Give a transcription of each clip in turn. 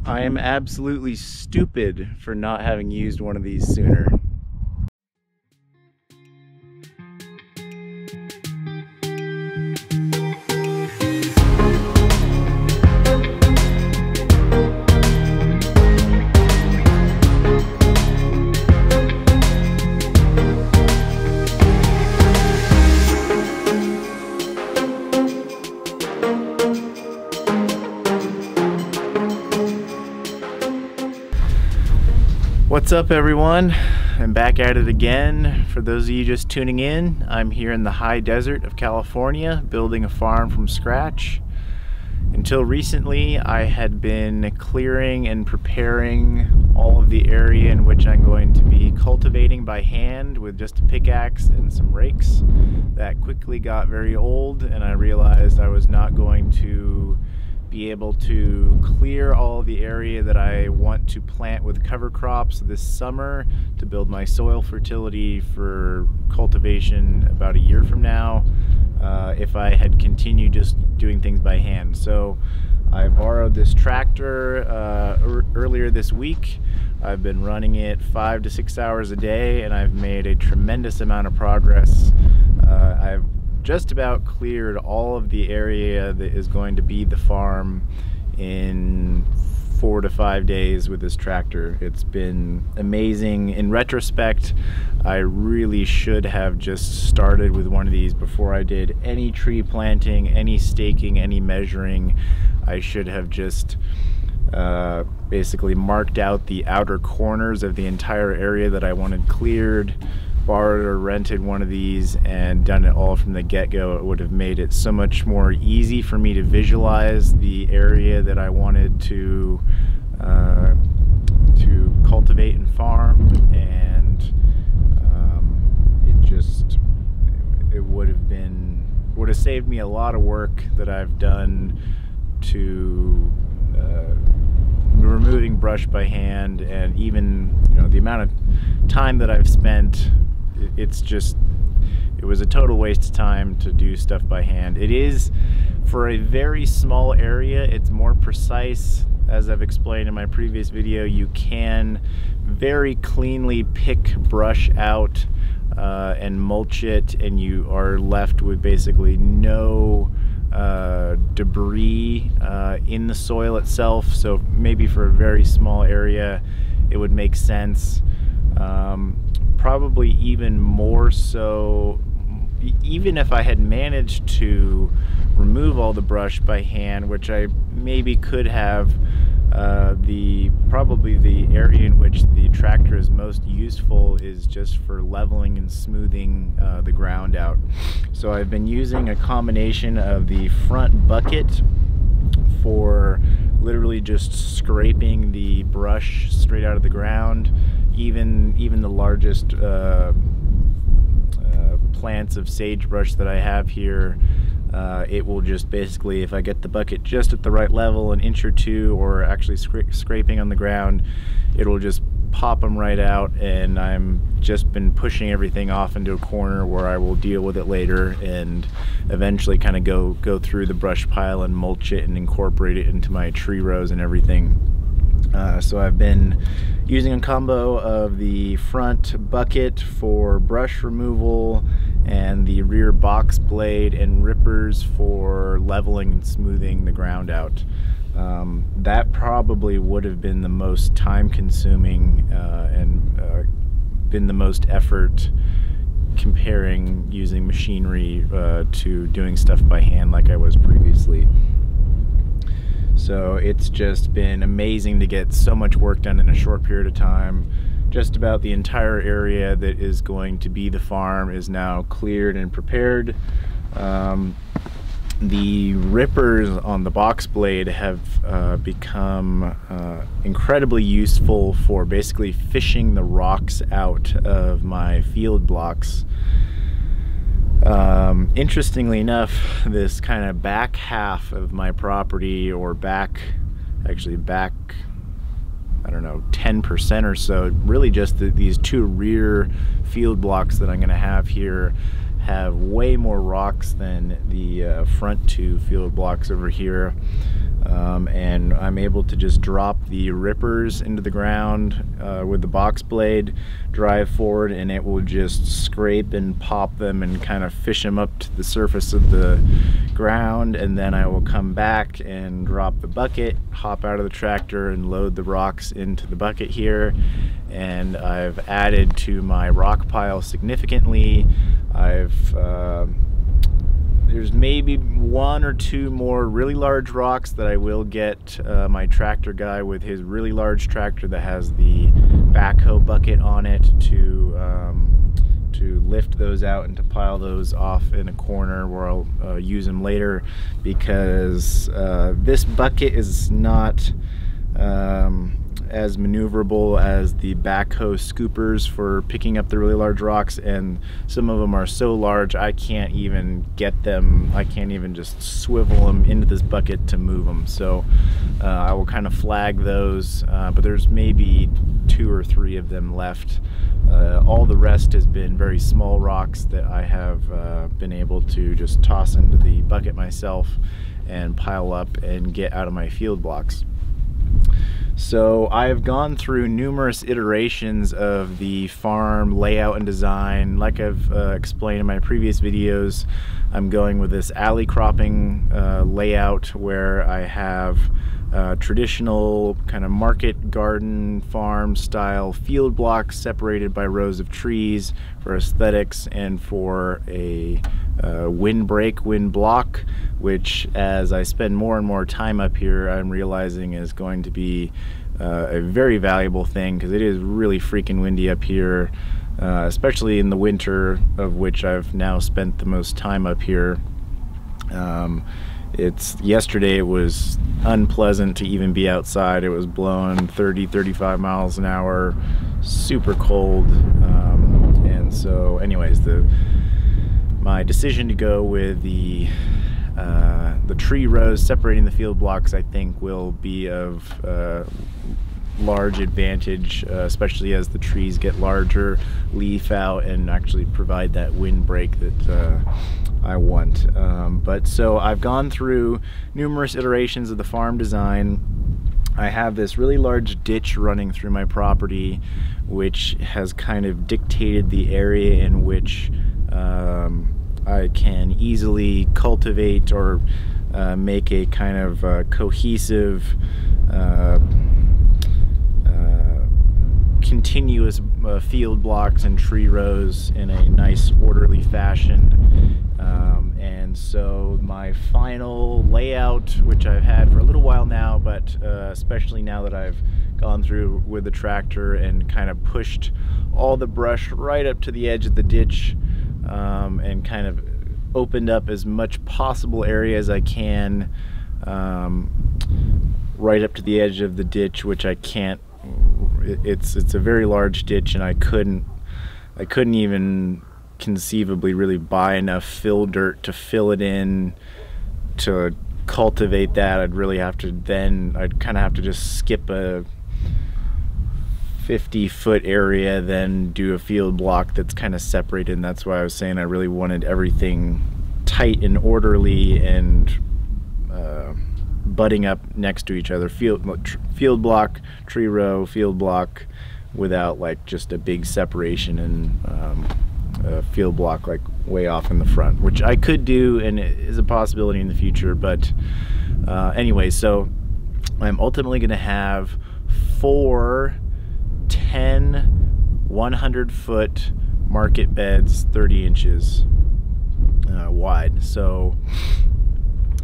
I am absolutely stupid for not having used one of these sooner. What's up, everyone? I'm back at it again. For those of you just tuning in, I'm here in the high desert of California building a farm from scratch. Until recently, I had been clearing and preparing all of the area in which I'm going to be cultivating by hand with just a pickaxe and some rakes. That quickly got very old, and I realized I was not going to be able to clear all the area that I want to plant with cover crops this summer to build my soil fertility for cultivation about a year from now, if I had continued just doing things by hand. So I borrowed this tractor earlier this week. I've been running it 5 to 6 hours a day, and I've made a tremendous amount of progress. I've just about cleared all of the area that is going to be the farm in 4 to 5 days with this tractor. It's been amazing. In retrospect, I really should have just started with one of these before I did any tree planting, any staking, any measuring. I should have just basically marked out the outer corners of the entire area that I wanted cleared, borrowed or rented one of these, and done it all from the get-go. It would have made it so much more easy for me to visualize the area that I wanted to cultivate and farm, and it would have saved me a lot of work that I've done to removing brush by hand, and even the amount of time that I've spent. It was a total waste of time to do stuff by hand. It is, for a very small area, it's more precise. As I've explained in my previous video, you can very cleanly pick brush out and mulch it, and you are left with basically no debris in the soil itself. So maybe for a very small area it would make sense. Probably even more so, even if I had managed to remove all the brush by hand, which I maybe could have, probably the area in which the tractor is most useful is just for leveling and smoothing the ground out. So I've been using a combination of the front bucket for literally just scraping the brush straight out of the ground. Even the largest plants of sagebrush that I have here, it will just basically, if I get the bucket just at the right level, an inch or two, or actually scraping on the ground, it'll just pop them right out, and I'm just been pushing everything off into a corner where I will deal with it later and eventually kind of go through the brush pile and mulch it and incorporate it into my tree rows and everything. So I've been using a combo of the front bucket for brush removal and the rear box blade and rippers for leveling and smoothing the ground out. That probably would have been the most time consuming and been the most effort comparing using machinery to doing stuff by hand like I was previously. So it's just been amazing to get so much work done in a short period of time. Just about the entire area that is going to be the farm is now cleared and prepared. The rippers on the box blade have become incredibly useful for basically fishing the rocks out of my field blocks. Interestingly enough, this kind of back half of my property, or back, I don't know, 10% or so, really just these two rear field blocks that I'm going to have here have way more rocks than the front two field blocks over here. and I'm able to just drop the rippers into the ground with the box blade, drive forward, and it will just scrape and pop them and kind of fish them up to the surface of the ground, and then I will come back and drop the bucket, hop out of the tractor, and load the rocks into the bucket here. And I've added to my rock pile significantly. There's maybe 1 or 2 more really large rocks that I will get my tractor guy with his really large tractor that has the backhoe bucket on it to lift those out and to pile those off in a corner where I'll use them later, because this bucket is not as maneuverable as the backhoe scoopers for picking up the really large rocks, and some of them are so large I can't even get them, I can't even just swivel them into this bucket to move them. So I will kind of flag those, but there's maybe 2 or 3 of them left. All the rest has been very small rocks that I have been able to just toss into the bucket myself and pile up and get out of my field blocks. So I've gone through numerous iterations of the farm layout and design. Like I've explained in my previous videos, I'm going with this alley cropping layout where I have traditional kind of market garden farm style field blocks separated by rows of trees for aesthetics and for a windbreak, wind block, which as I spend more and more time up here, I'm realizing is going to be a very valuable thing, because it is really freaking windy up here, especially in the winter, of which I've now spent the most time up here. Yesterday it was unpleasant to even be outside. It was blowing 30-35 miles an hour, super cold, and so anyways, my decision to go with the tree rows separating the field blocks, I think, will be of large advantage, especially as the trees get larger, leaf out, and actually provide that windbreak that I want. But so I've gone through numerous iterations of the farm design. I have this really large ditch running through my property, which has kind of dictated the area in which I can easily cultivate or make a kind of cohesive, continuous field blocks and tree rows in a nice orderly fashion. And so my final layout, which I've had for a little while now, but especially now that I've gone through with the tractor and kind of pushed all the brush right up to the edge of the ditch, and kind of opened up as much possible area as I can, right up to the edge of the ditch, which I can't. It's a very large ditch, and I couldn't even conceivably really buy enough fill dirt to fill it in to cultivate that. I'd kind of have to just skip a 50-foot area, then do a field block that's kind of separated, and that's why I was saying I really wanted everything tight and orderly and butting up next to each other. Field block, tree row, field block, without like just a big separation and a field block like way off in the front, which I could do and it is a possibility in the future. But anyway, so I'm ultimately going to have 4 10 100-foot market beds, 30 inches wide. So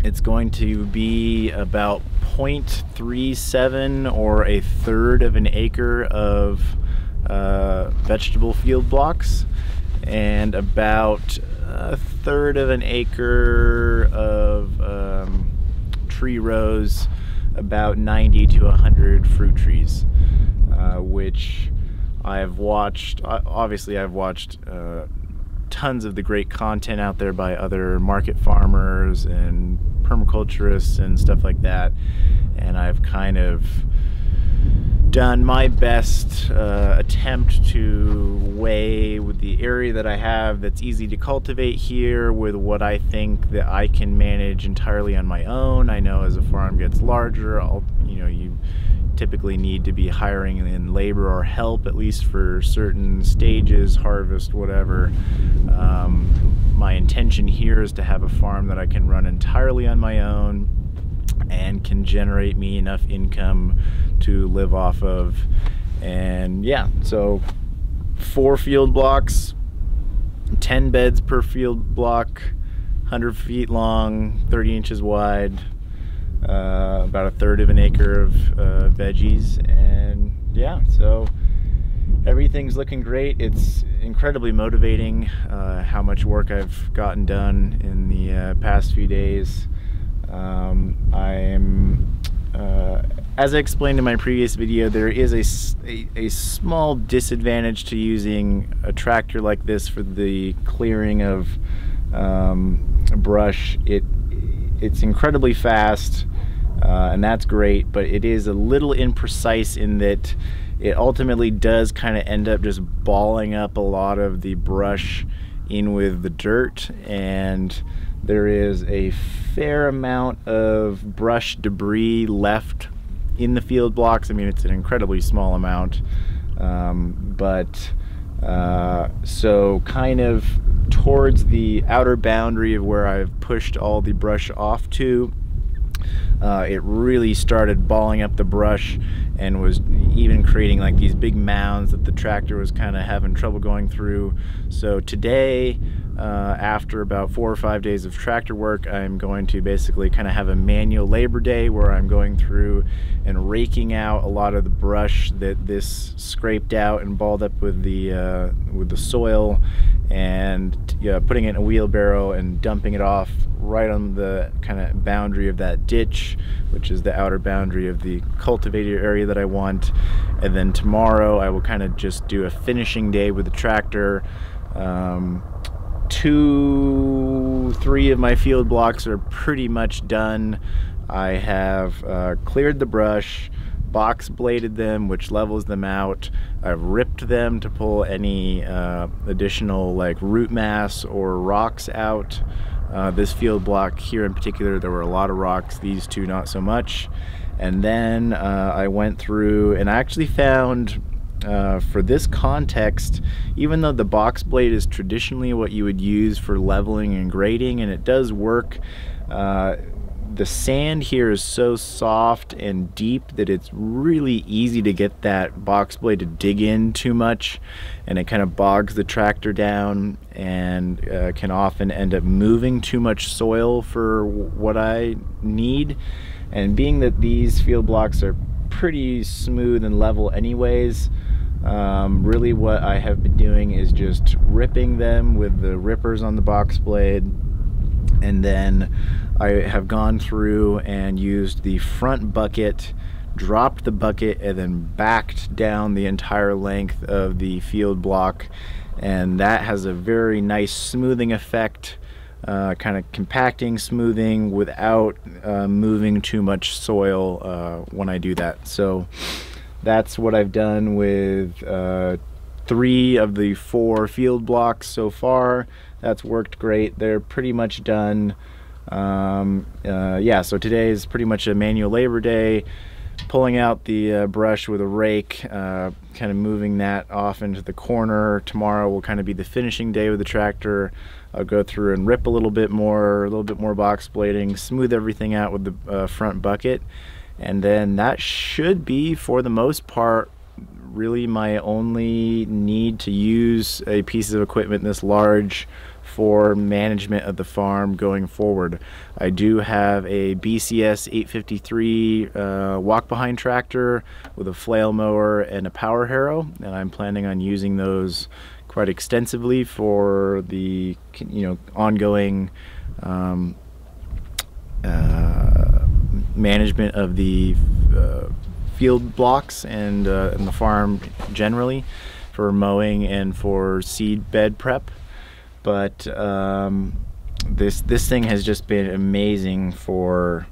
it's going to be about 0.37 or a third of an acre of vegetable field blocks, and about a third of an acre of tree rows, about 90 to 100 fruit trees, which I've watched. Obviously, I've watched tons of the great content out there by other market farmers and permaculturists and stuff like that, and I've kind of done my best attempt to weigh with the area that I have that's easy to cultivate here with what I think that I can manage entirely on my own. I know as a farm gets larger, you typically need to be hiring in labor or help, at least for certain stages, harvest, whatever. My intention here is to have a farm that I can run entirely on my own and can generate me enough income to live off of. And yeah, so 4 field blocks, 10 beds per field block, 100 feet long, 30 inches wide, about 1/3 of an acre of veggies. And yeah, so everything's looking great. It's incredibly motivating how much work I've gotten done in the past few days. As I explained in my previous video, there is a small disadvantage to using a tractor like this for the clearing of brush. It's incredibly fast, and that's great, but it is a little imprecise in that it ultimately does kind of end up just balling up a lot of the brush in with the dirt, and there is a fair amount of brush debris left in the field blocks. I mean, it's an incredibly small amount, so kind of towards the outer boundary of where I've pushed all the brush off to, it really started balling up the brush and was even creating like these big mounds that the tractor was kind of having trouble going through. So today, after about 4 or 5 days of tractor work, I'm going to basically kind of have a manual labor day where I'm going through and raking out a lot of the brush that this scraped out and balled up with the soil, and putting it in a wheelbarrow and dumping it off right on the kind of boundary of that ditch, which is the outer boundary of the cultivated area that I want. And then tomorrow I will kind of just do a finishing day with the tractor. 3 of my field blocks are pretty much done. I have cleared the brush, box bladed them, which levels them out. I've ripped them to pull any additional like root mass or rocks out. This field block here in particular, there were a lot of rocks, these two not so much. And then I went through and I actually found, for this context, even though the box blade is traditionally what you would use for leveling and grading, and it does work, the sand here is so soft and deep that it's really easy to get that box blade to dig in too much, and it kind of bogs the tractor down and can often end up moving too much soil for what I need. And being that these field blocks are pretty smooth and level anyways, really what I have been doing is just ripping them with the rippers on the box blade, and then I have gone through and used the front bucket, dropped the bucket, and then backed down the entire length of the field block, and that has a very nice smoothing effect, kind of compacting, smoothing without moving too much soil when I do that. So that's what I've done with 3 of the 4 field blocks so far. That's worked great. They're pretty much done. Yeah, so today is pretty much a manual labor day, pulling out the brush with a rake, kind of moving that off into the corner. Tomorrow will kind of be the finishing day with the tractor. I'll go through and rip a little bit more box blading, smooth everything out with the front bucket, and then that should be, for the most part, really my only need to use a piece of equipment this large for management of the farm going forward. I do have a BCS 853 walk behind tractor with a flail mower and a power harrow, and I'm planning on using those quite extensively for the ongoing management of the field blocks and the farm generally, for mowing and for seed bed prep. But this thing has just been amazing for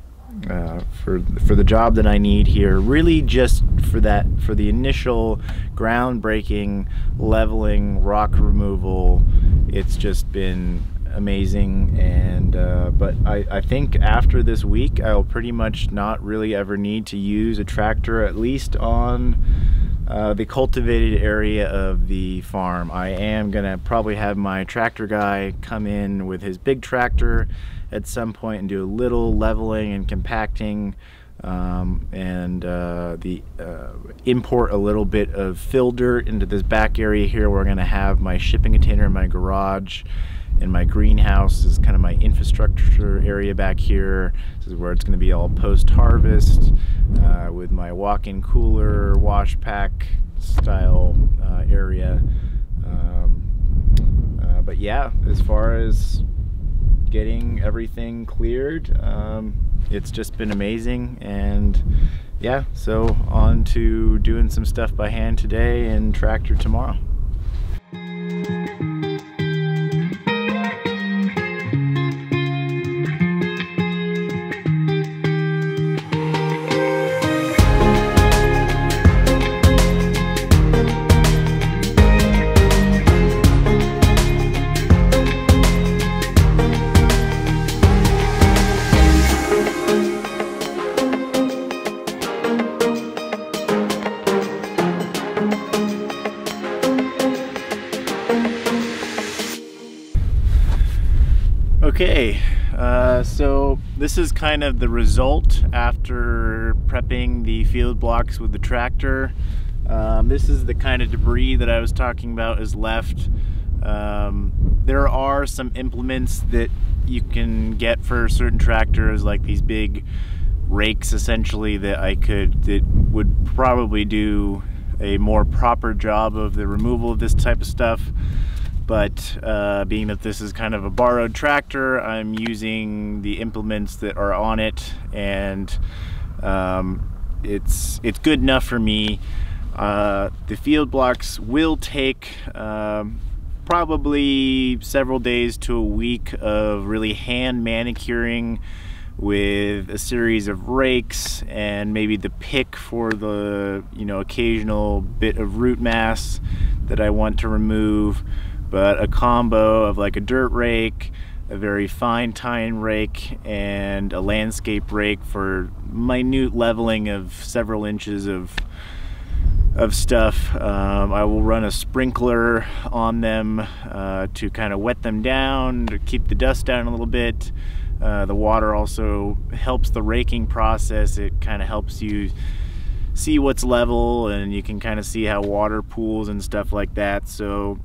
for the job that I need here. Really just for the initial groundbreaking leveling rock removal, it's just been amazing. And but I think after this week I'll pretty much not really ever need to use a tractor, at least on the cultivated area of the farm. I am gonna probably have my tractor guy come in with his big tractor at some point and do a little leveling and compacting, and import a little bit of fill dirt into this back area here. We're gonna have my shipping container in my garage, and my greenhouse is kind of my infrastructure area back here. This is where it's going to be all post-harvest, with my walk-in cooler, wash pack style area. But yeah, as far as getting everything cleared, it's just been amazing. And yeah, so on to doing some stuff by hand today and tractor tomorrow. Okay, so this is kind of the result after prepping the field blocks with the tractor. This is the kind of debris that I was talking about is left. There are some implements that you can get for certain tractors, like these big rakes essentially, that would probably do a more proper job of the removal of this type of stuff. But being that this is kind of a borrowed tractor, I'm using the implements that are on it, and it's good enough for me. The field blocks will take probably several days to a week of really hand manicuring with a series of rakes and maybe the pick for the occasional bit of root mass that I want to remove. But a combo of like a dirt rake, a very fine tine rake, and a landscape rake for minute leveling of several inches of stuff. I will run a sprinkler on them to kind of wet them down, to keep the dust down a little bit. The water also helps the raking process. It kind of helps you see what's level, and you can kind of see how water pools and stuff like that. So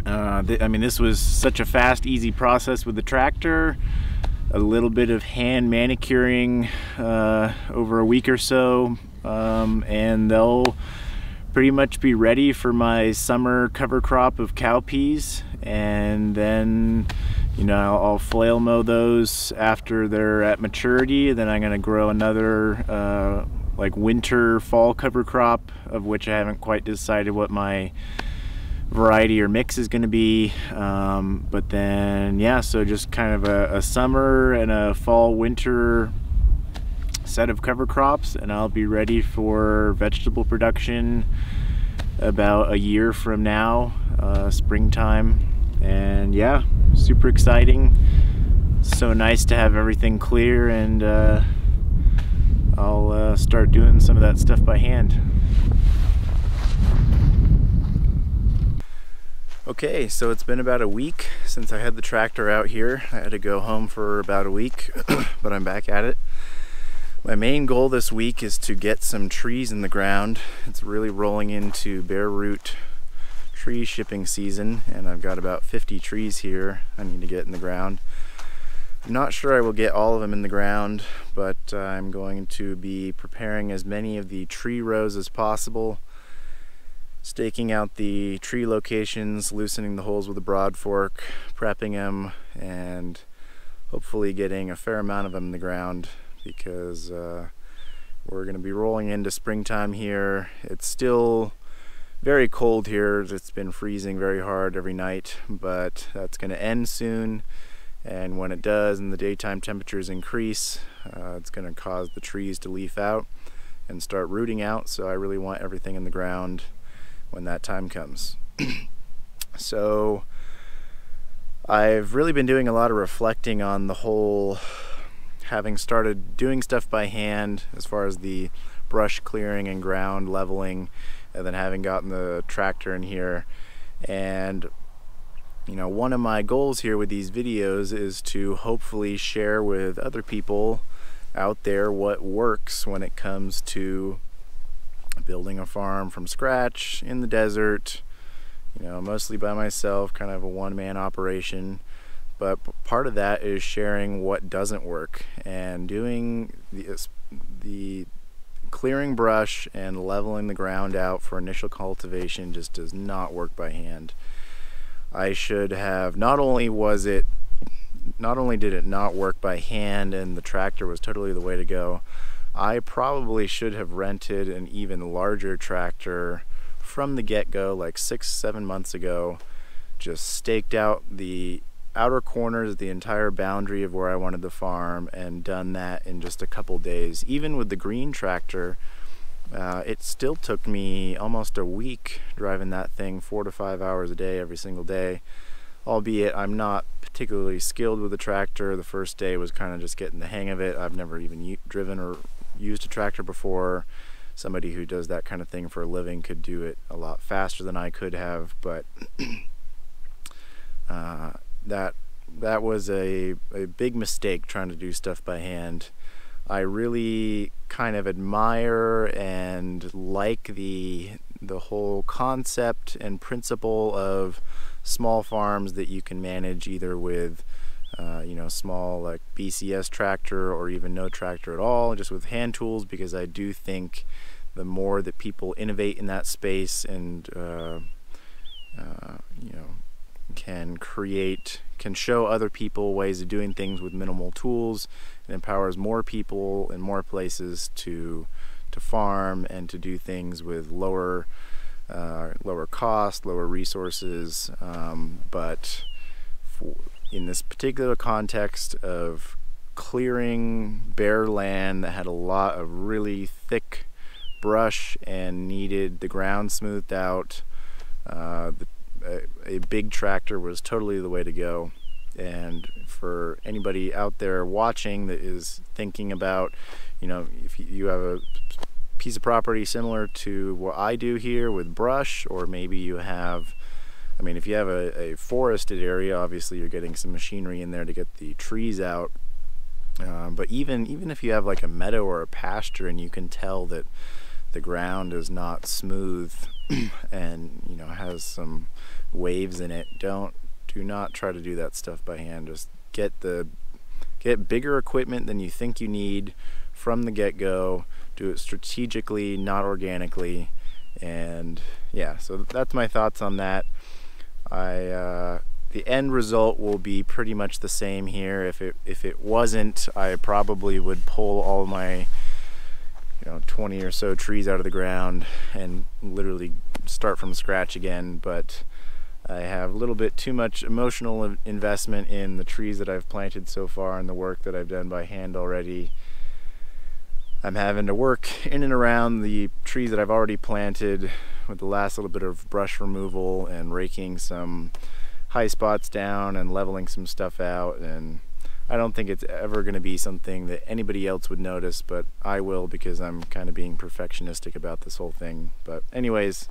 I mean, this was such a fast, easy process with the tractor. A little bit of hand manicuring over a week or so, and they'll pretty much be ready for my summer cover crop of cowpeas. And then, I'll flail mow those after they're at maturity. Then I'm going to grow another like winter fall cover crop, of which I haven't quite decided what my variety or mix is going to be, but then yeah, so just kind of a summer and a fall winter set of cover crops, and I'll be ready for vegetable production about a year from now, springtime. And yeah, super exciting. So nice to have everything clear, and I'll start doing some of that stuff by hand. Okay, so it's been about a week since I had the tractor out here. I had to go home for about a week, but I'm back at it. My main goal this week is to get some trees in the ground. It's really rolling into bare root tree shipping season, and I've got about 50 trees here I need to get in the ground. I'm not sure I will get all of them in the ground, but I'm going to be preparing as many of the tree rows as possible, staking out the tree locations, loosening the holes with a broad fork, prepping them, and hopefully getting a fair amount of them in the ground, because we're going to be rolling into springtime here. It's still very cold here. It's been freezing very hard every night, but that's going to end soon, and when it does and the daytime temperatures increase, it's going to cause the trees to leaf out and start rooting out. So I really want everything in the ground when that time comes. So I've really been doing a lot of reflecting on the whole, having started doing stuff by hand as far as the brush clearing and ground leveling, and then having gotten the tractor in here. And you know, one of my goals here with these videos is to hopefully share with other people out there what works when it comes to building a farm from scratch in the desert, you know, mostly by myself, kind of a one-man operation. But part of that is sharing what doesn't work, and doing the clearing brush and leveling the ground out for initial cultivation just does not work by hand. I should have, not only did it not work by hand and the tractor was totally the way to go, I probably should have rented an even larger tractor from the get-go, like 6-7 months ago. Just staked out the outer corners, the entire boundary of where I wanted the farm, and done that in just a couple days. Even with the green tractor, it still took me almost a week driving that thing 4 to 5 hours a day every single day, albeit I'm not particularly skilled with the tractor. The first day was kind of just getting the hang of it. I've never even driven or used a tractor before. Somebody who does that kind of thing for a living could do it a lot faster than I could have, but that was a big mistake, trying to do stuff by hand. I really kind of admire and like the whole concept and principle of small farms that you can manage either with you know, small like BCS tractor or even no tractor at all, just with hand tools, because I do think the more that people innovate in that space and you know, can show other people ways of doing things with minimal tools, it empowers more people in more places to farm and to do things with lower cost, lower resources. But in this particular context of clearing bare land that had a lot of really thick brush and needed the ground smoothed out, a big tractor was totally the way to go. And for anybody out there watching that is thinking about, you know, if you have a piece of property similar to what I do here with brush, or maybe you have, I mean, if you have a forested area, obviously you're getting some machinery in there to get the trees out. But even if you have like a meadow or a pasture and you can tell that the ground is not smooth and, you know, has some waves in it, do not try to do that stuff by hand. Just get bigger equipment than you think you need from the get-go. Do it strategically, not organically. And yeah, so that's my thoughts on that. The end result will be pretty much the same here. If it wasn't, I probably would pull all my 20 or so trees out of the ground and literally start from scratch again. But I have a little bit too much emotional investment in the trees that I've planted so far and the work that I've done by hand already. I'm having to work in and around the trees that I've already planted with the last little bit of brush removal and raking some high spots down and leveling some stuff out. And I don't think it's ever going to be something that anybody else would notice, but I will, because I'm kind of being perfectionistic about this whole thing. But anyways,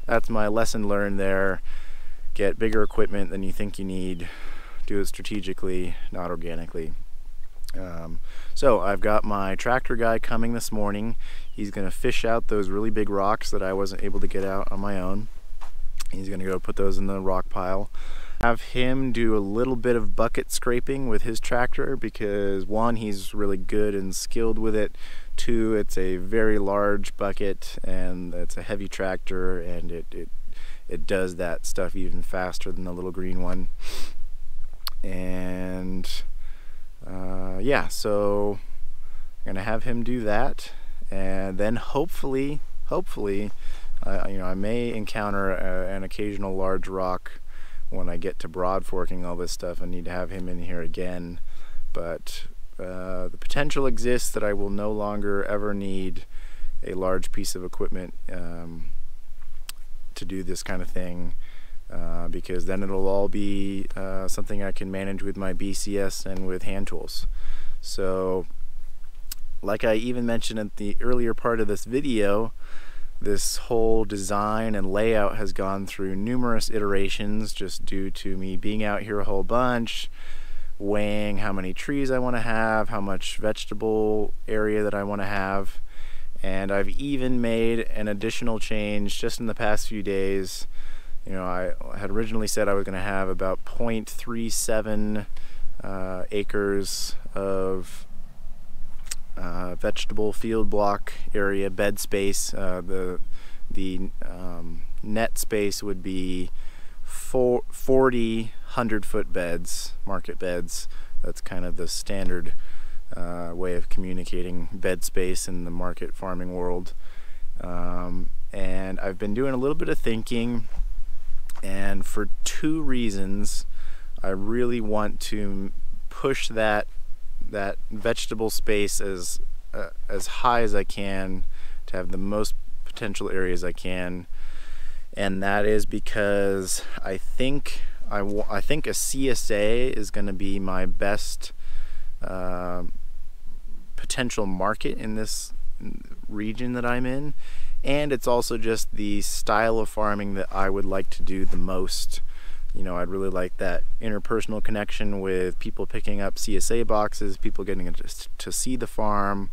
that's my lesson learned there. Get bigger equipment than you think you need. Do it strategically, not organically. So I've got my tractor guy coming this morning. He's going to fish out those really big rocks that I wasn't able to get out on my own. He's going to go put those in the rock pile. Have him do a little bit of bucket scraping with his tractor, because one, he's really good and skilled with it. Two, it's a very large bucket and it's a heavy tractor, and it does that stuff even faster than the little green one. And yeah, so I'm gonna have him do that, and then hopefully I may encounter an occasional large rock when I get to broad forking all this stuff, I need to have him in here again. But the potential exists that I will no longer ever need a large piece of equipment to do this kind of thing, because then it'll all be something I can manage with my BCS and with hand tools. So like I even mentioned at the earlier part of this video, this whole design and layout has gone through numerous iterations just due to me being out here a whole bunch, weighing how many trees I want to have, how much vegetable area that I want to have. And I've even made an additional change just in the past few days. You know, I had originally said I was going to have about 0.37 acres of vegetable field block area, bed space. The net space would be 40 100-foot beds, market beds. That's kind of the standard way of communicating bed space in the market farming world. And I've been doing a little bit of thinking, and for two reasons I really want to push that vegetable space as high as I can to have the most potential areas I can. And that is because I think a CSA is going to be my best potential market in this region that I'm in, and it's also just the style of farming that I would like to do the most. You know, I'd really like that interpersonal connection with people picking up CSA boxes, people getting to see the farm,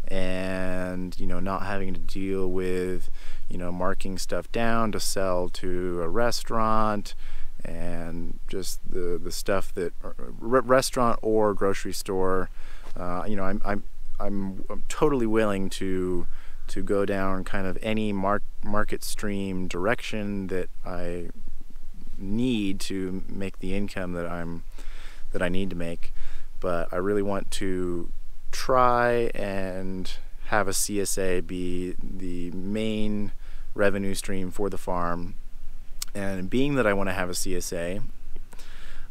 and, you know, not having to deal with, you know, marking stuff down to sell to a restaurant, and just the stuff that restaurant or grocery store. You know, I'm totally willing to go down kind of any market stream direction that I need to make the income that I need to make. But I really want to try and have a CSA be the main revenue stream for the farm. And being that I want to have a CSA,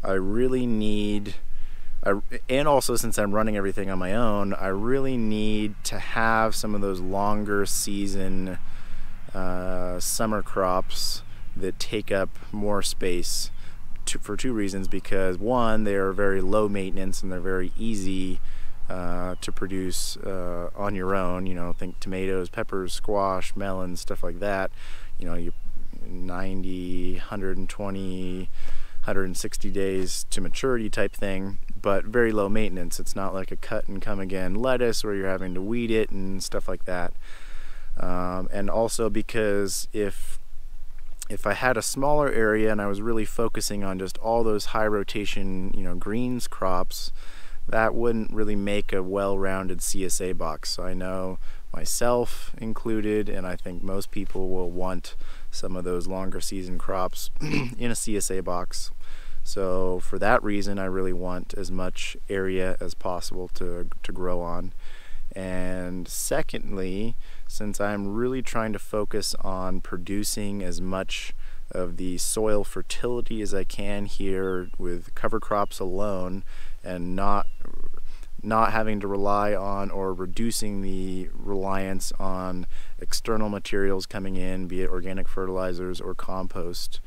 I really need, and also since I'm running everything on my own, I really need to have some of those longer season summer crops that take up more space for two reasons. Because one, they are very low maintenance and they're very easy to produce on your own. You know, think tomatoes, peppers, squash, melons, stuff like that. You know, you 90, 120, 160 days to maturity type thing, but very low maintenance. It's not like a cut and come again lettuce where you're having to weed it and stuff like that. And also because if I had a smaller area and I was really focusing on just all those high rotation, you know, greens crops, that wouldn't really make a well-rounded CSA box. So I know myself included, and I think most people will want some of those longer season crops in a CSA box. So for that reason, I really want as much area as possible to grow on. And secondly, since I'm really trying to focus on producing as much of the soil fertility as I can here with cover crops alone, and not having to rely on or reducing the reliance on external materials coming in, be it organic fertilizers or compost.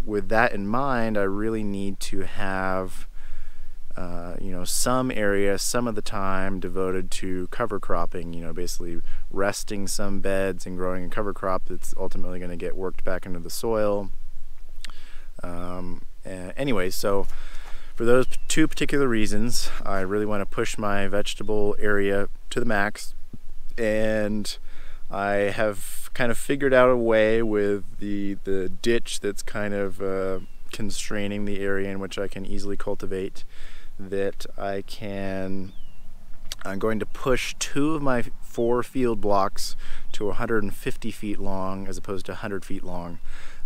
With that in mind, I really need to have you know, some area, some of the time devoted to cover cropping, you know, basically resting some beds and growing a cover crop that's ultimately going to get worked back into the soil. Anyway, so for those two particular reasons, I really want to push my vegetable area to the max, and I have kind of figured out a way with the ditch that's kind of constraining the area in which I can easily cultivate, that I'm going to push 2 of my 4 field blocks to 150 feet long as opposed to 100 feet long.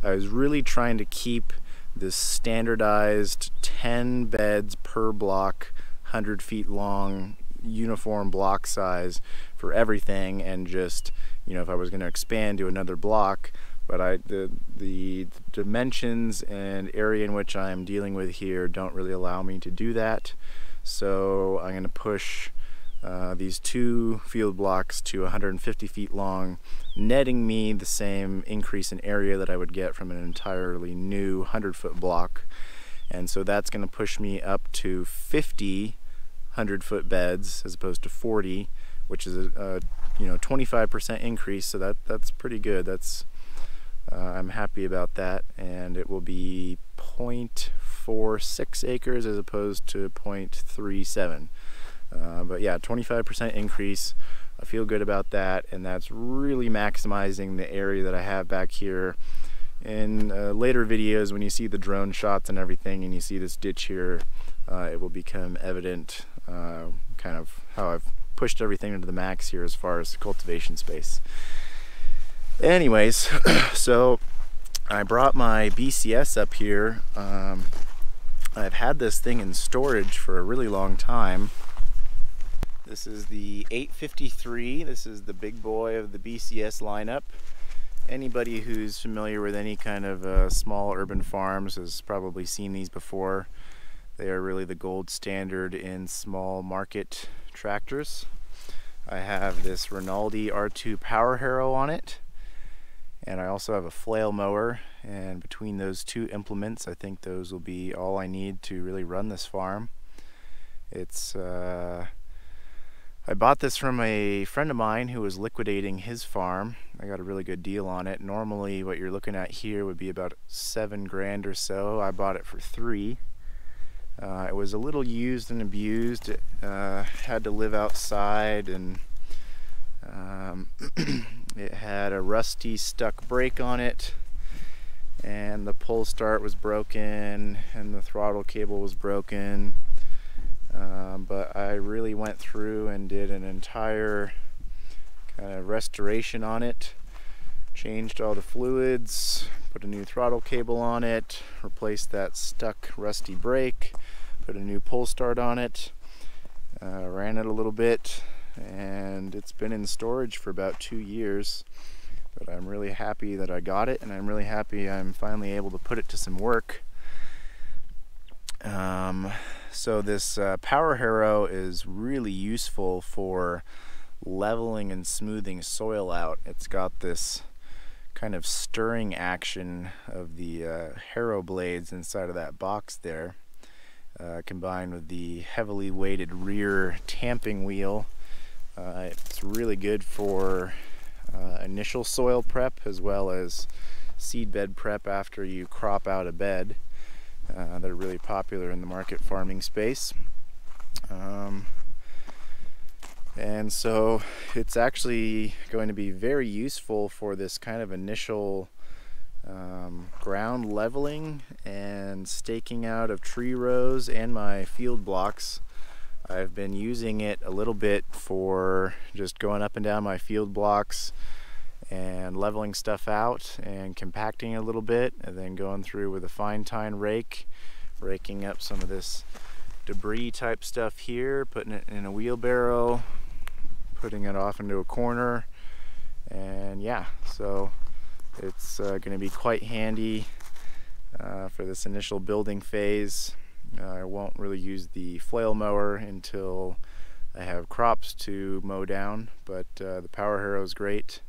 I was really trying to keep this standardized 10 beds per block, 100 feet long, uniform block size for everything, and just, you know, if I was going to expand to another block, but the dimensions and area in which I'm dealing with here don't really allow me to do that. So I'm going to push these 2 field blocks to 150 feet long, netting me the same increase in area that I would get from an entirely new 100-foot block. And so that's going to push me up to 50 100-foot beds as opposed to 40, which is a 25% increase. So that's pretty good. That's I'm happy about that, and it will be 0.46 acres as opposed to 0.37. But yeah, 25% increase. I feel good about that, and that's really maximizing the area that I have back here. In later videos, when you see the drone shots and everything, and you see this ditch here, it will become evident kind of how I've pushed everything into the max here as far as cultivation space. Anyways, so I brought my BCS up here. I've had this thing in storage for a really long time. This is the 853. This is the big boy of the BCS lineup. Anybody who's familiar with any kind of small urban farms has probably seen these before. They are really the gold standard in small market tractors. I have this Rinaldi R2 Power Harrow on it, and I also have a flail mower, and between those 2 implements I think those will be all I need to really run this farm. It's I bought this from a friend of mine who was liquidating his farm. I got a really good deal on it. Normally what you're looking at here would be about $7 grand or so. I bought it for $3. It was a little used and abused. It had to live outside, and it had a rusty stuck brake on it, and the pull start was broken, and the throttle cable was broken. But I really went through and did an entire kind of restoration on it. Changed all the fluids, put a new throttle cable on it, replaced that stuck rusty brake, put a new pull start on it, ran it a little bit, and it's been in storage for about 2 years. But I'm really happy that I got it, and I'm really happy I'm finally able to put it to some work. So this Power Harrow is really useful for leveling and smoothing soil out. It's got this kind of stirring action of the harrow blades inside of that box there, combined with the heavily weighted rear tamping wheel. It's really good for initial soil prep as well as seed bed prep after you crop out a bed. They're really popular in the market farming space. And so it's actually going to be very useful for this kind of initial ground leveling and staking out of tree rows and my field blocks. I've been using it a little bit for just going up and down my field blocks and leveling stuff out and compacting a little bit, and then going through with a fine tine rake, raking up some of this debris type stuff here, putting it in a wheelbarrow, putting it off into a corner, and yeah, so it's going to be quite handy for this initial building phase. I won't really use the flail mower until I have crops to mow down, but the Power Harrow is great,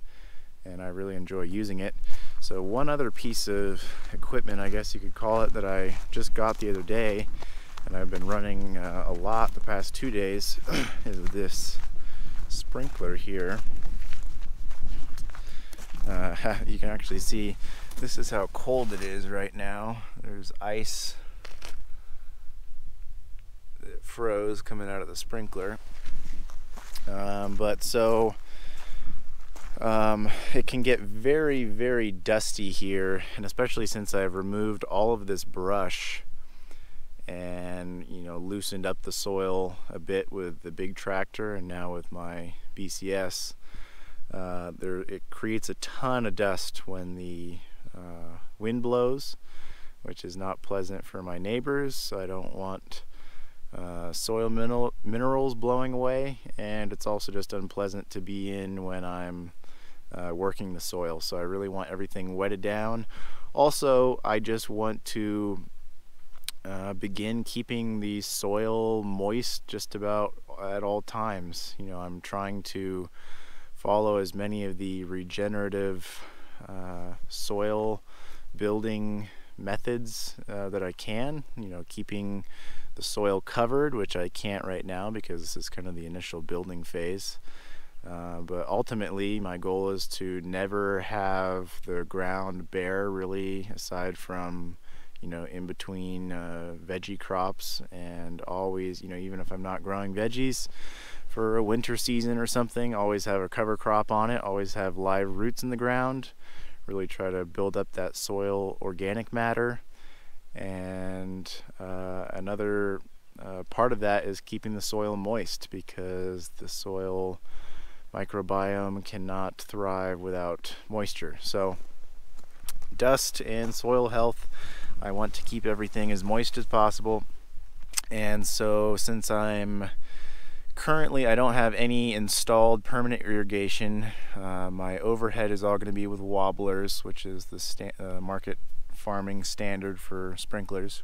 and I really enjoy using it. So one other piece of equipment, I guess you could call it, that I just got the other day, and I've been running a lot the past 2 days, is this sprinkler here. You can actually see this is how cold it is right now. There's ice that froze coming out of the sprinkler. It can get very, very dusty here, and especially since I've removed all of this brush and, you know, loosened up the soil a bit with the big tractor and now with my BCS. It creates a ton of dust when the wind blows, which is not pleasant for my neighbors. So I don't want soil minerals blowing away, and it's also just unpleasant to be in when I'm working the soil. So I really want everything wetted down. Also, I just want to begin keeping the soil moist just about at all times. You know, I'm trying to follow as many of the regenerative soil building methods that I can, you know, keeping the soil covered, which I can't right now because this is kind of the initial building phase. But ultimately my goal is to never have the ground bare, really, aside from, you know, in between veggie crops, and always, you know, even if I'm not growing veggies for a winter season or something, always have a cover crop on it, always have live roots in the ground, really try to build up that soil organic matter. And another part of that is keeping the soil moist, because the soil microbiome cannot thrive without moisture. So dust and soil health, I want to keep everything as moist as possible. And so since I'm currently, I don't have any installed permanent irrigation, my overhead is all going to be with wobblers, which is the market farming standard for sprinklers.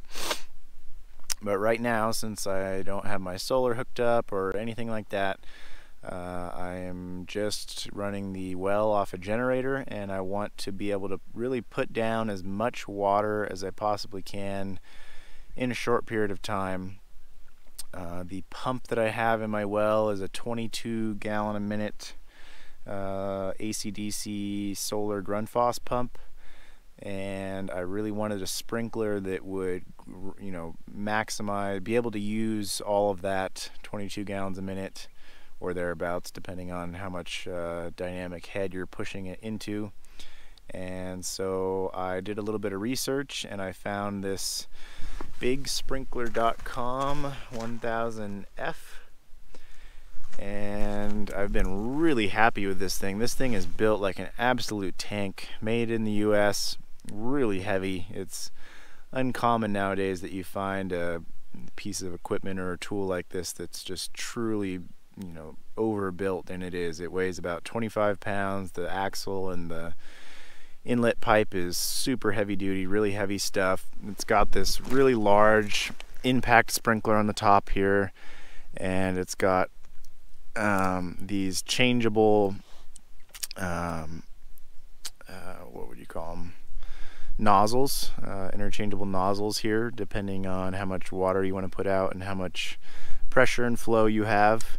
But right now, since I don't have my solar hooked up or anything like that, I am just running the well off a generator, and I want to be able to really put down as much water as I possibly can in a short period of time. The pump that I have in my well is a 22 gallon a minute AC/DC solar Grundfos pump, and I really wanted a sprinkler that would, you know, maximize, be able to use all of that 22 gallons a minute or thereabouts, depending on how much dynamic head you're pushing it into. And so I did a little bit of research, and I found this BigSprinkler.com 1000F, and I've been really happy with this thing. This thing is built like an absolute tank, made in the US, really heavy. It's uncommon nowadays that you find a piece of equipment or a tool like this that's just truly, you know, overbuilt, and it is. It weighs about 25 pounds. The axle and the inlet pipe is super heavy duty, really heavy stuff. It's got this really large impact sprinkler on the top here, and it's got these changeable, what would you call them? Nozzles, interchangeable nozzles here, depending on how much water you want to put out and how much pressure and flow you have.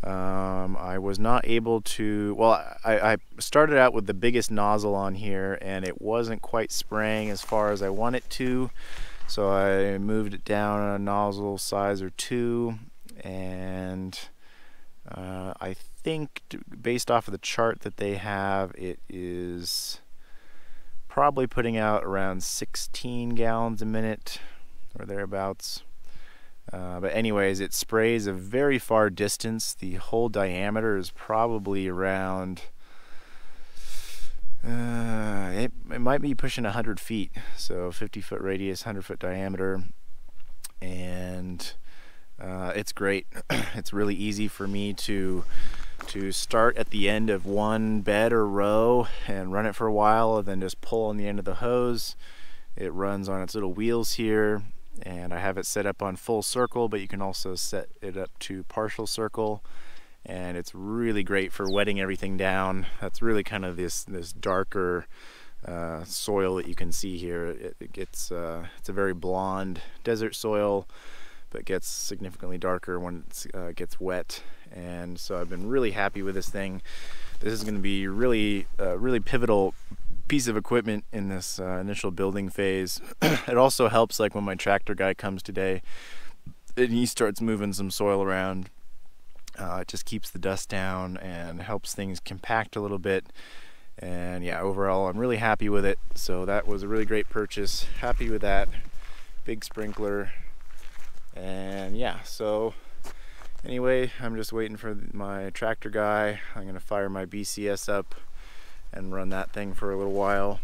I was not able to, well, I started out with the biggest nozzle on here, and it wasn't quite spraying as far as I want it to, so I moved it down a nozzle size or two, and I think based off of the chart that they have, it is probably putting out around 16 gallons a minute or thereabouts. But anyways, it sprays a very far distance. The whole diameter is probably around, it might be pushing 100 feet, so 50-foot radius, 100-foot diameter, and it's great. It's really easy for me to start at the end of one bed or row and run it for a while, and then just pull on the end of the hose. It runs on its little wheels here, and I have it set up on full circle, but you can also set it up to partial circle, and it's really great for wetting everything down. That's really kind of this darker soil that you can see here. It's a very blonde desert soil, but gets significantly darker when it gets wet. And so I've been really happy with this thing. This is going to be really pivotal piece of equipment in this initial building phase. It also helps, like when my tractor guy comes today and he starts moving some soil around, it just keeps the dust down and helps things compact a little bit. And yeah, overall I'm really happy with it. So that was a really great purchase. Happy with that. Big sprinkler. And yeah, so anyway, I'm just waiting for my tractor guy. I'm gonna fire my BCS up and run that thing for a little while,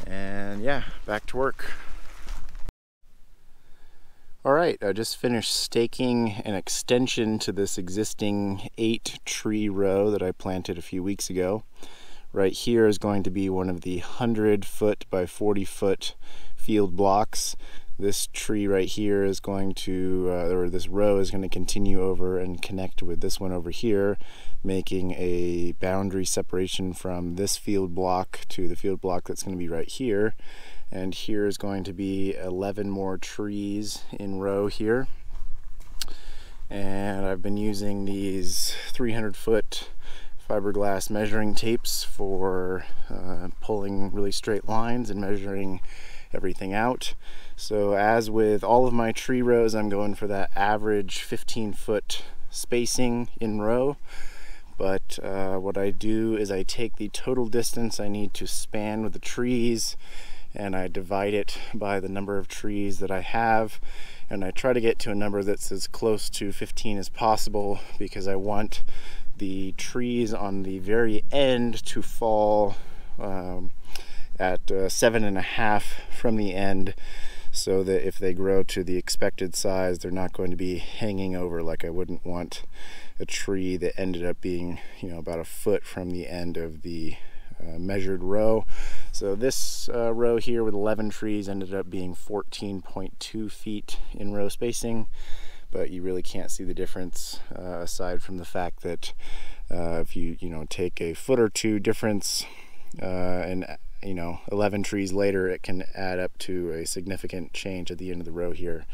and yeah, back to work. Alright, I just finished staking an extension to this existing 8 tree row that I planted a few weeks ago. Right here is going to be one of the 100-foot by 40-foot field blocks. This tree right here is going to, or this row is going to continue over and connect with this one over here, making a boundary separation from this field block to the field block that's going to be right here. And here is going to be 11 more trees in row here. And I've been using these 300-foot fiberglass measuring tapes for pulling really straight lines and measuring everything out. So as with all of my tree rows, I'm going for that average 15-foot spacing in row. But what I do is I take the total distance I need to span with the trees, and I divide it by the number of trees that I have, and I try to get to a number that's as close to 15 as possible, because I want the trees on the very end to fall at 7.5 from the end, so that if they grow to the expected size, they're not going to be hanging over. Like I wouldn't want a tree that ended up being, about a foot from the end of the measured row. So this row here with 11 trees ended up being 14.2 feet in row spacing, but you really can't see the difference aside from the fact that if you take a foot or two difference and 11 trees later, it can add up to a significant change at the end of the row here.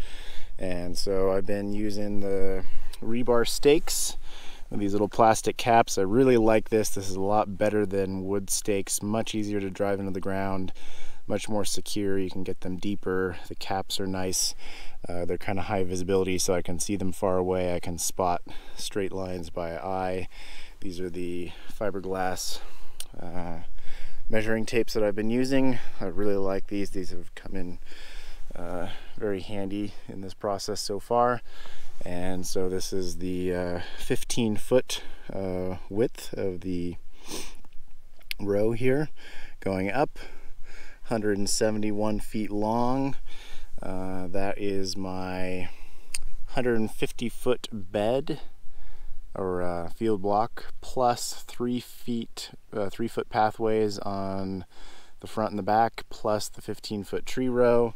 And so I've been using the rebar stakes with these little plastic caps. I really like this. This is a lot better than wood stakes, much easier to drive into the ground, much more secure. You can get them deeper. The caps are nice. They're kind of high visibility, so I can see them far away. I can spot straight lines by eye. These are the fiberglass measuring tapes that I've been using. I really like these. These have come in very handy in this process so far. And so this is the 15-foot width of the row here, going up, 171 feet long. That is my 150-foot bed or field block, plus 3-foot pathways on the front and the back, plus the 15-foot tree row.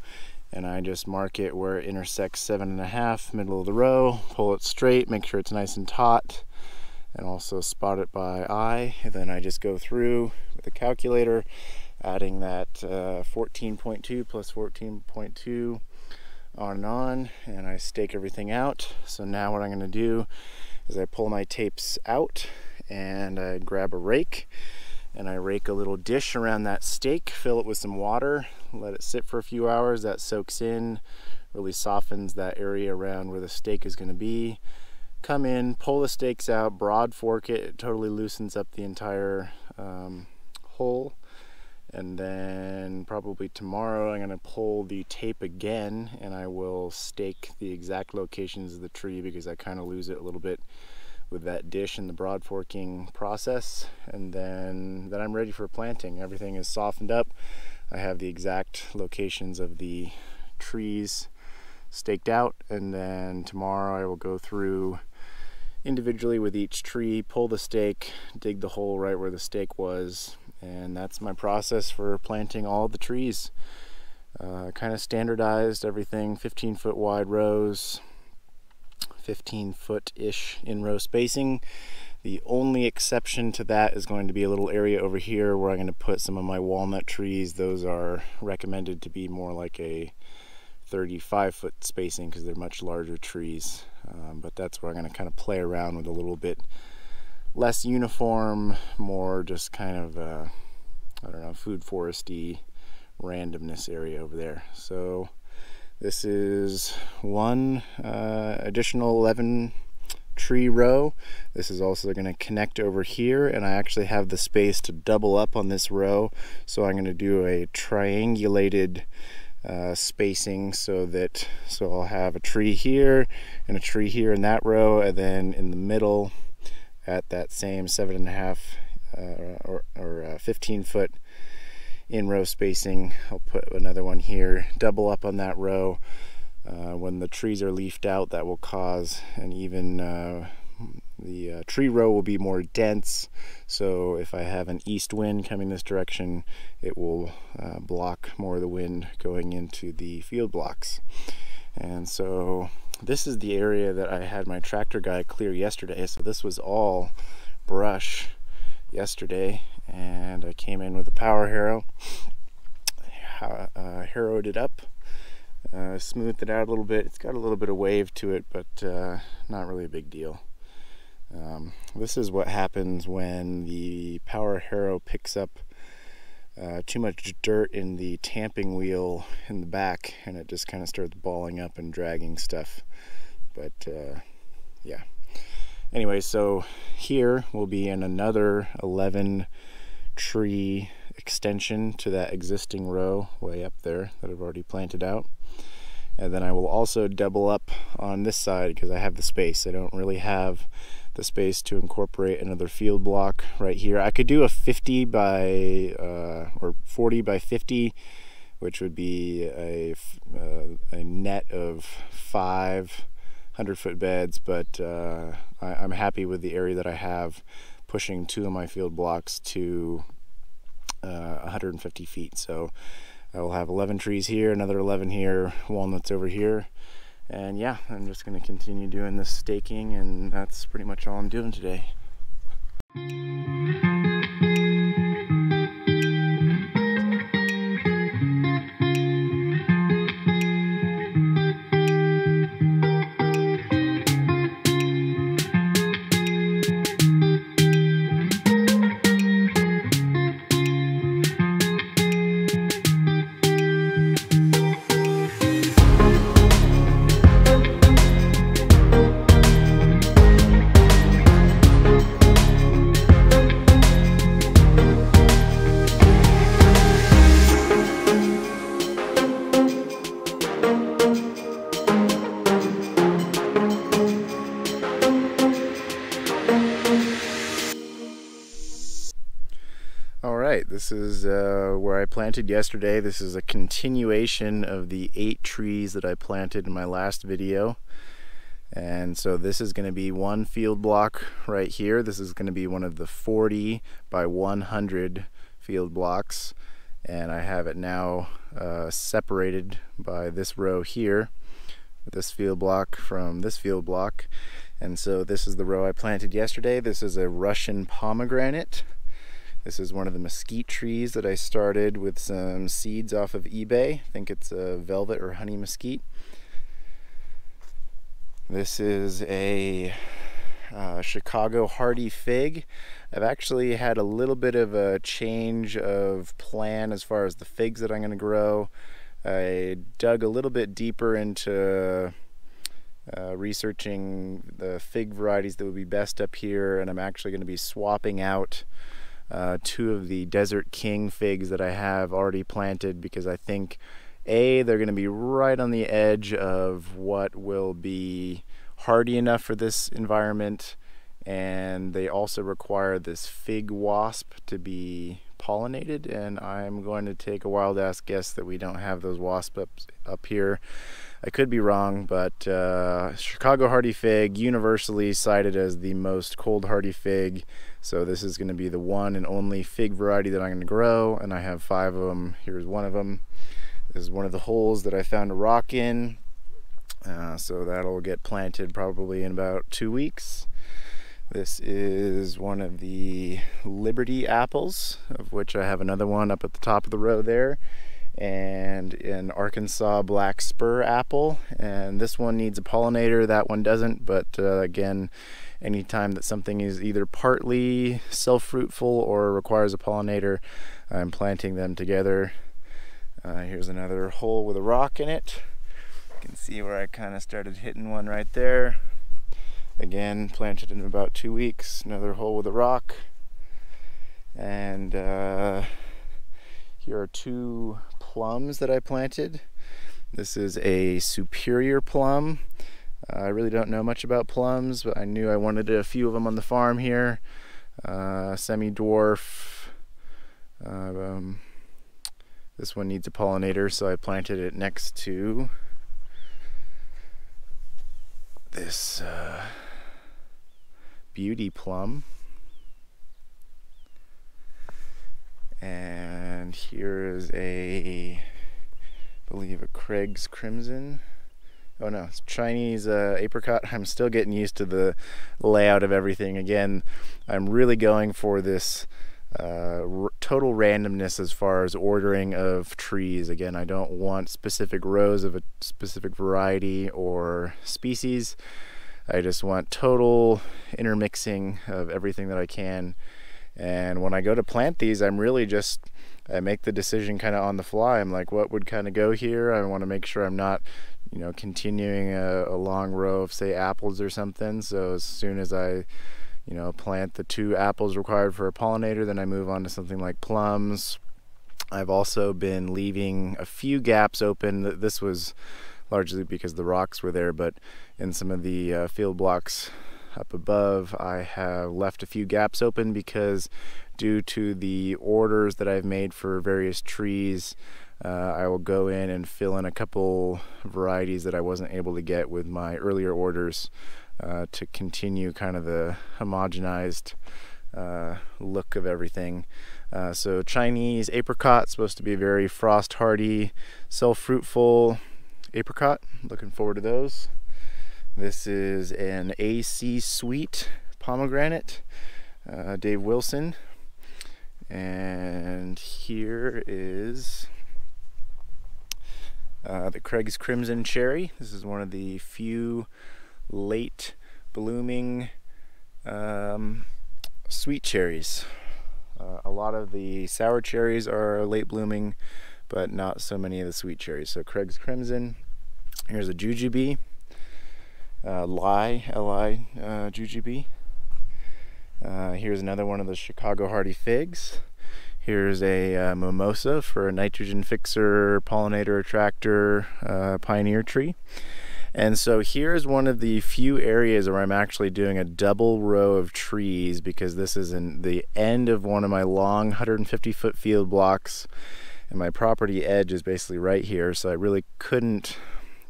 And I just mark it where it intersects 7.5, middle of the row, pull it straight, make sure it's nice and taut, and also spot it by eye. And then I just go through with the calculator, adding that 14.2 plus 14.2 on, and I stake everything out. So now what I'm going to do is I pull my tapes out and I grab a rake, and I rake a little dish around that stake, fill it with some water, let it sit for a few hours. That soaks in, really softens that area around where the stake is going to be. Come in, pull the stakes out, broad fork it. It totally loosens up the entire hole. And then probably tomorrow I'm going to pull the tape again, and I will stake the exact locations of the tree, because I kind of lose it a little bit with that dish and the broad forking process. And then I'm ready for planting. Everything is softened up. I have the exact locations of the trees staked out, and then tomorrow I will go through individually with each tree, pull the stake, dig the hole right where the stake was, and that's my process for planting all the trees. Kind of standardized everything, 15-foot wide rows, 15-foot-ish in row spacing. The only exception to that is going to be a little area over here where I'm going to put some of my walnut trees. Those are recommended to be more like a 35-foot spacing because they're much larger trees. But that's where I'm going to kind of play around with a little bit less uniform, more just kind of, I don't know, food foresty randomness area over there. So this is one additional 11 tree row. This is also going to connect over here, and I actually have the space to double up on this row, so I'm going to do a triangulated spacing so I'll have a tree here and a tree here in that row, and then in the middle at that same 7.5 or 15 foot in row spacing, I'll put another one here, double up on that row. When the trees are leafed out, that will cause an even the tree row will be more dense, so if I have an east wind coming this direction, it will block more of the wind going into the field blocks. And so this is the area that I had my tractor guy clear yesterday. So this was all brush yesterday, and I came in with a power harrow, harrowed it up, smoothed it out a little bit. It's got a little bit of wave to it, but not really a big deal. This is what happens when the power harrow picks up too much dirt in the tamping wheel in the back, and it just kind of starts balling up and dragging stuff. But yeah. Anyway, so here will be in another 11 tree extension to that existing row way up there that I've already planted out. And then I will also double up on this side because I have the space. I don't really have the space to incorporate another field block right here. I could do a 50 by or 40 by 50, which would be a net of 5 100-foot beds, but I'm happy with the area that I have, pushing 2 of my field blocks to 150 feet. So I will have 11 trees here, another 11 here, walnuts over here. And yeah, I'm just going to continue doing this staking, and that's pretty much all I'm doing today. Alright, this is where I planted yesterday. This is a continuation of the 8 trees that I planted in my last video. And so this is going to be one field block right here. This is going to be one of the 40 by 100 field blocks. And I have it now separated by this row here, this field block from this field block. And so this is the row I planted yesterday. This is a Russian pomegranate. This is one of the mesquite trees that I started with some seeds off of eBay. I think it's a velvet or honey mesquite. This is a Chicago hardy fig. I've actually had a little bit of a change of plan as far as the figs that I'm going to grow. I dug a little bit deeper into researching the fig varieties that would be best up here, and I'm actually going to be swapping out 2 of the Desert King figs that I have already planted, because I think they're going to be right on the edge of what will be hardy enough for this environment, and they also require this fig wasp to be pollinated, and I'm going to take a wild ass guess that we don't have those wasps up here. I could be wrong, but Chicago hardy fig, universally cited as the most cold hardy fig. So this is going to be the one and only fig variety that I'm going to grow, and I have 5 of them. Here's one of them. This is one of the holes that I found a rock in. So that'll get planted probably in about 2 weeks. This is one of the Liberty apples, of which I have another one up at the top of the row there, and an Arkansas black spur apple, and this one needs a pollinator, that one doesn't, but again, anytime that something is either partly self-fruitful or requires a pollinator, I'm planting them together. Here's another hole with a rock in it. You can see where I kind of started hitting one right there. Again, planted in about 2 weeks. Another hole with a rock. And here are 2 plums that I planted. This is a superior plum. I really don't know much about plums, but I knew I wanted a few of them on the farm here. Semi-dwarf. This one needs a pollinator, so I planted it next to this beauty plum. And here is I believe a Craig's Crimson. Oh no, it's Chinese apricot. I'm still getting used to the layout of everything. Again, I'm really going for this total randomness as far as ordering of trees. Again, I don't want specific rows of a specific variety or species. I just want total intermixing of everything that I can. And when I go to plant these, I make the decision kind of on the fly. I'm like, what would kind of go here? I want to make sure I'm not, continuing a long row of, say, apples or something. So as soon as I plant the 2 apples required for a pollinator, then I move on to something like plums. I've also been leaving a few gaps open. This was largely because the rocks were there, but in some of the field blocks up above, I have left a few gaps open because due to the orders that I've made for various trees, I will go in and fill in a couple varieties that I wasn't able to get with my earlier orders. To continue kind of the homogenized look of everything. So Chinese apricot, supposed to be a very frost hardy, self-fruitful apricot. Looking forward to those. This is an AC Sweet pomegranate, Dave Wilson. And here is the Craig's Crimson Cherry. This is one of the few late blooming sweet cherries. A lot of the sour cherries are late blooming, but not so many of the sweet cherries. So Craig's Crimson. Here's a jujube, Li jujube. Here's another one of the Chicago hardy figs. Here's a mimosa for a nitrogen fixer, pollinator attractor, pioneer tree. And so here's one of the few areas where I'm actually doing a double row of trees, because this is in the end of one of my long 150-foot field blocks, and my property edge is basically right here, so I really couldn't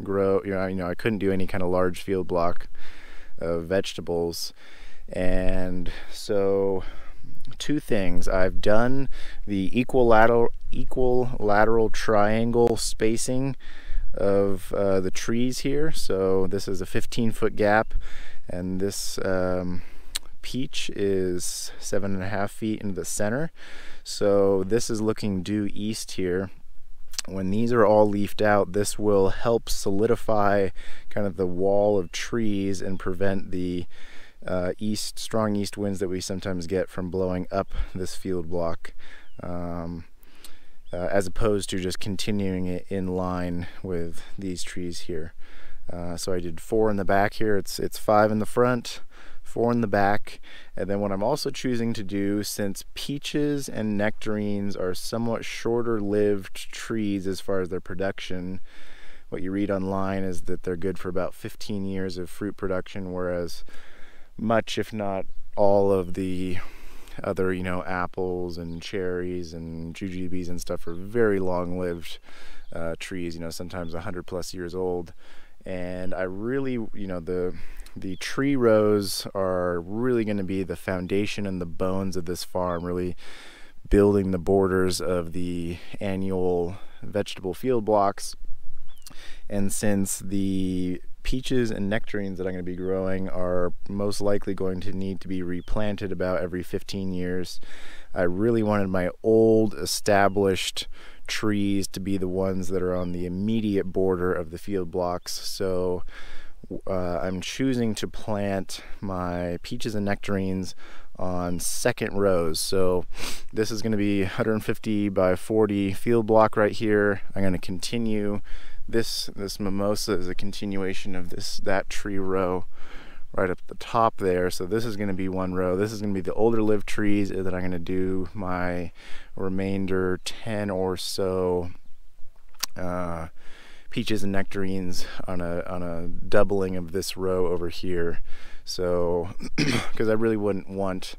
grow, I couldn't do any kind of large field block of vegetables. And so 2 things. I've done the equilateral triangle spacing of the trees here. So this is a 15-foot gap, and this peach is 7.5 feet into the center. So this is looking due east here. When these are all leafed out, this will help solidify kind of the wall of trees and prevent the strong east winds that we sometimes get from blowing up this field block. As opposed to just continuing it in line with these trees here. So I did 4 in the back here. It's 5 in the front, 4 in the back. And then what I'm also choosing to do, since peaches and nectarines are somewhat shorter lived trees as far as their production, what you read online is that they're good for about 15 years of fruit production, whereas much, if not all, of the other apples and cherries and jujubes and stuff are very long-lived trees, sometimes 100+ years old. And I really, the tree rows are really going to be the foundation and the bones of this farm, really building the borders of the annual vegetable field blocks. And since the peaches and nectarines that I'm going to be growing are most likely going to need to be replanted about every 15 years, I really wanted my old established trees to be the ones that are on the immediate border of the field blocks. So I'm choosing to plant my peaches and nectarines on second rows. So this is going to be 150 by 40 field block right here. I'm going to continue this mimosa is a continuation of that tree row right up the top there. So this is going to be 1 row. This is going to be the older lived trees that I'm going to do my remainder 10 or so peaches and nectarines on a doubling of this row over here. So because I really wouldn't want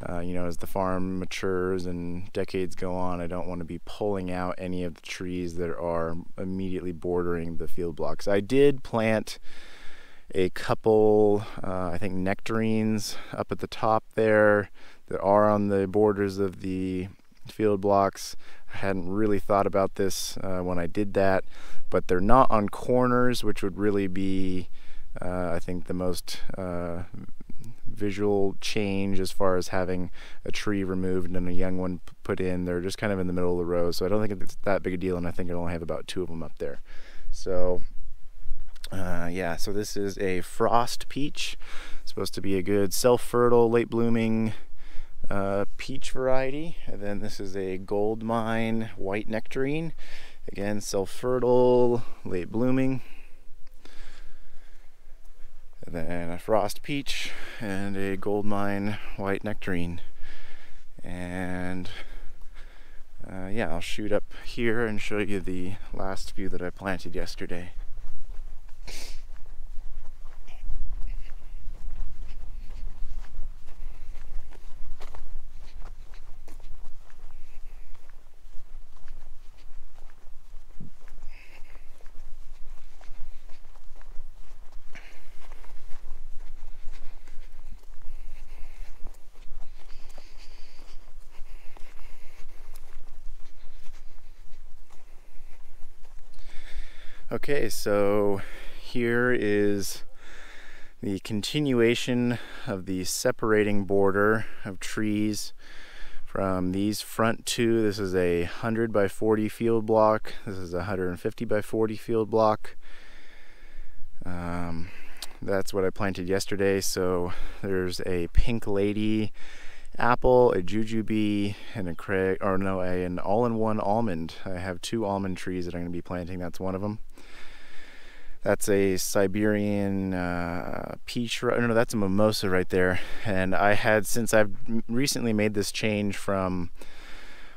as the farm matures and decades go on, I don't want to be pulling out any of the trees that are immediately bordering the field blocks. I did plant a couple, I think, nectarines up at the top there that are on the borders of the field blocks. I hadn't really thought about this when I did that, but they're not on corners, which would really be, I think, the most visual change as far as having a tree removed and a young one put in. They're just kind of in the middle of the row, so I don't think it's that big a deal, and I think I only have about 2 of them up there. So yeah, so this is a frost peach. It's supposed to be a good self-fertile, late blooming peach variety. And then this is a gold mine white nectarine, again self-fertile, late blooming. And then a frost peach and a gold mine white nectarine. And yeah, I'll shoot up here and show you the last few that I planted yesterday. Okay, so here is the continuation of the separating border of trees from these front two. This is a 100 by 40 field block. This is a 150 by 40 field block. That's what I planted yesterday. So there's a pink lady apple, a jujube, and an all-in-one almond. I have 2 almond trees that I'm going to be planting. That's one of them. That's a Siberian peach. No, that's a mimosa right there. And I had, since I've recently made this change from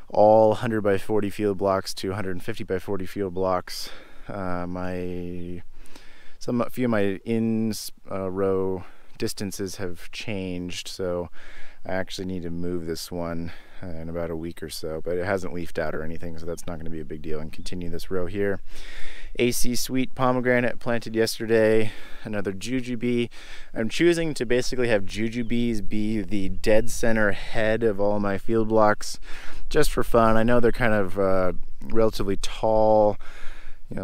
all 100 by 40 field blocks to 150 by 40 field blocks, a few of my row distances have changed, so I actually need to move this one in about a week or so, but it hasn't leafed out or anything, so that's not going to be a big deal. And continue this row here. AC Sweet pomegranate planted yesterday, another jujube. I'm choosing to basically have jujubes be the dead center head of all my field blocks, just for fun. I know they're kind of relatively tall,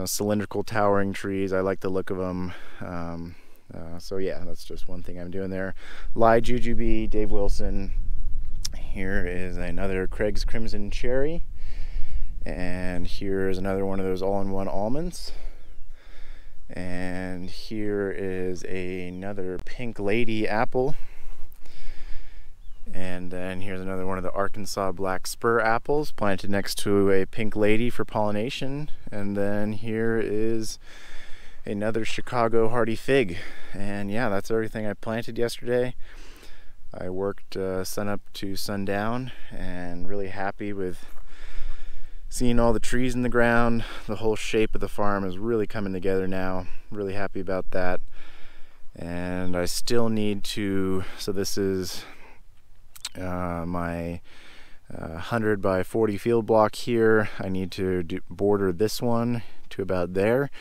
cylindrical towering trees. I like the look of them. So yeah, that's just one thing I'm doing there. Lie jujube, Dave Wilson. Here is another Craig's Crimson Cherry. And here is another one of those all-in-one almonds. And here is another Pink Lady apple. And then here's another one of the Arkansas Black Spur apples planted next to a Pink Lady for pollination. And then here is another Chicago Hardy Fig. And yeah, that's everything I planted yesterday. I worked sun up to sundown, and really happy with seeing all the trees in the ground. The whole shape of the farm is really coming together now. Really happy about that. And I still need to, so this is my 100 by 40 field block here. I need to border this one to about there.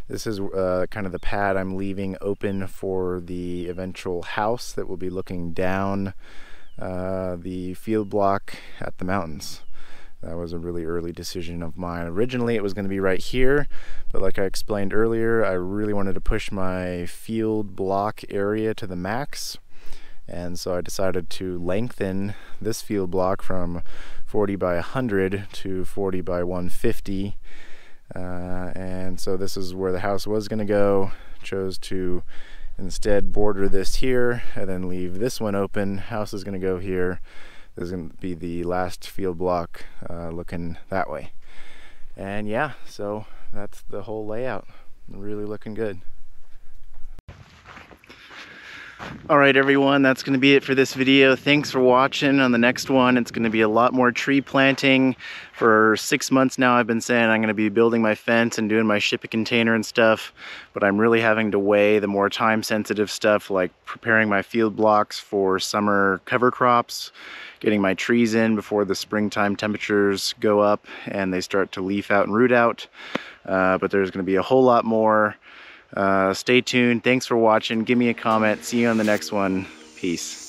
This is kind of the pad I'm leaving open for the eventual house that will be looking down the field block at the mountains. That was a really early decision of mine. Originally it was going to be right here, but like I explained earlier, I really wanted to push my field block area to the max. And so I decided to lengthen this field block from 40 by 100 to 40 by 150. And so this is where the house was going to go. Chose to instead border this here and then leave this one open. House is going to go here. This is going to be the last field block looking that way. And yeah, so that's the whole layout. Really looking good. Alright everyone, that's going to be it for this video. Thanks for watching. On the next one, it's going to be a lot more tree planting. For 6 months now I've been saying I'm going to be building my fence and doing my shipping container and stuff, but I'm really having to weigh the more time sensitive stuff like preparing my field blocks for summer cover crops, getting my trees in before the springtime temperatures go up and they start to leaf out and root out. But there's going to be a whole lot more Stay tuned. Thanks for watching. Give me a comment. See you on the next one. Peace.